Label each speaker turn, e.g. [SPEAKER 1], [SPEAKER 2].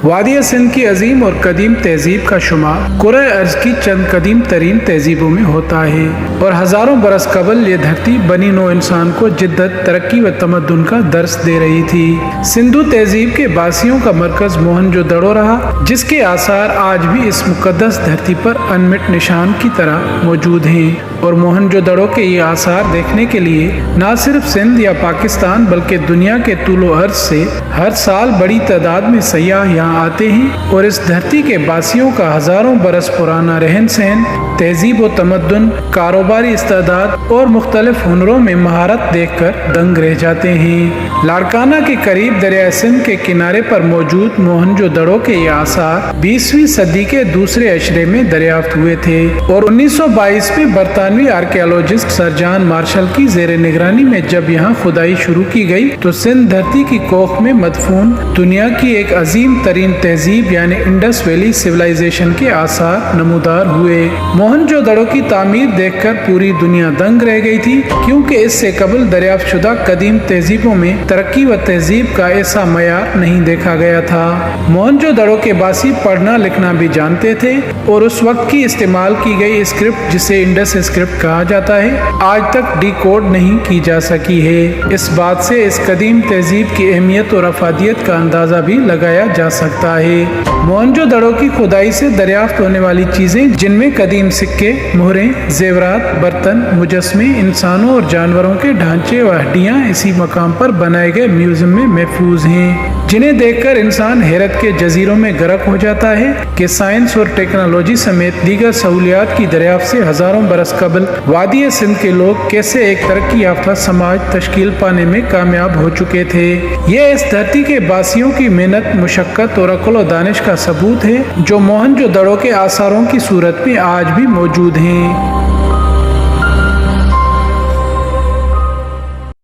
[SPEAKER 1] वादिया सिंध की अजीम और कदीम तहजीब का शुमार कुरे अर्ज की चंद कदीम तरीन तहजीबों में होता है और हजारों बरस कबल ये धरती बनी नो इंसान को जिद्दत, तरक्की व तमद्दुन का दर्स दे रही थी। सिंधु तहजीब के बासियों का मरकज मोहनजोदड़ो रहा, जिसके आसार आज भी इस मुकद्दस धरती पर अनमिट निशान की तरह मौजूद हैं। और मोहनजोदड़ो के ये आसार देखने के लिए न सिर्फ सिंध या पाकिस्तान बल्कि दुनिया के तूलो अर्ज से हर साल बड़ी तादाद में सयाह यहाँ आते हैं और इस धरती के बासियों का हजारों बरस पुराना रहन सहन, तहजीब व तमद्दुन, कारोबारी इस्तेदाद और मुख्तलिफ हुनरों में महारत देखकर दंग रह जाते हैं। लाड़काना के करीब दरिया सिंध के किनारे पर मौजूद मोहनजोदड़ो के ये आसार 20वीं सदी के दूसरे अशरे में दरियाफ्त हुए थे और 1922 में बरतानवी आर्कियोलॉजिस्ट सर जॉन मार्शल की जेर निगरानी में जब यहाँ खुदाई शुरू की गई तो सिंध धरती की कोख में मदफून दुनिया की एक अजीम तरीन तहजीब यानी इंडस वैली सिविलाइजेशन के आसार नमूदार हुए। मोहनजोदड़ो की तामीर देखकर पूरी दुनिया दंग रह गई थी, क्योंकि इससे कबल दरियाफ्त शुदा कदीम तहजीबों में तरक्की व तहजीब का ऐसा मयार नहीं देखा गया था। मोहनजोदड़ो के बासी पढ़ना लिखना भी जानते थे और उस वक्त की इस्तेमाल की गई स्क्रिप्ट, जिसे इंडस स्क्रिप्ट कहा जाता है, आज तक डिकोड नहीं की जा सकी है। इस बात से इस कदीम तहजीब की अहमियत और अफादियत का अंदाजा भी लगाया जा सकता है। मोहनजोदड़ो की खुदाई से दरियाफ्त होने वाली चीजें, जिनमें कदीम सिक्के, मोहरें, जेवरात, बर्तन, मुजस्मे, इंसानों और जानवरों के ढांचे व हड्डियां इसी मकाम पर बनाए गए म्यूजियम में महफूज हैं, जिन्हें देखकर इंसान हैरत के जजीरों में गर्क हो जाता है कि साइंस और टेक्नोलॉजी समेत दीगर सहूलियात की दरियाफ्त से हजारों बरस कबल वादिया सिंध के लोग कैसे एक तरक्की याफ्ता समाज तश्कील पाने में कामयाब हो चुके थे। ये इस धरती के बासियों की मेहनत, मुशक्कत और अक्ल व दानिश का सबूत है, जो मोहनजोदड़ो के आसारों की सूरत में आज भी मौजूद हैं।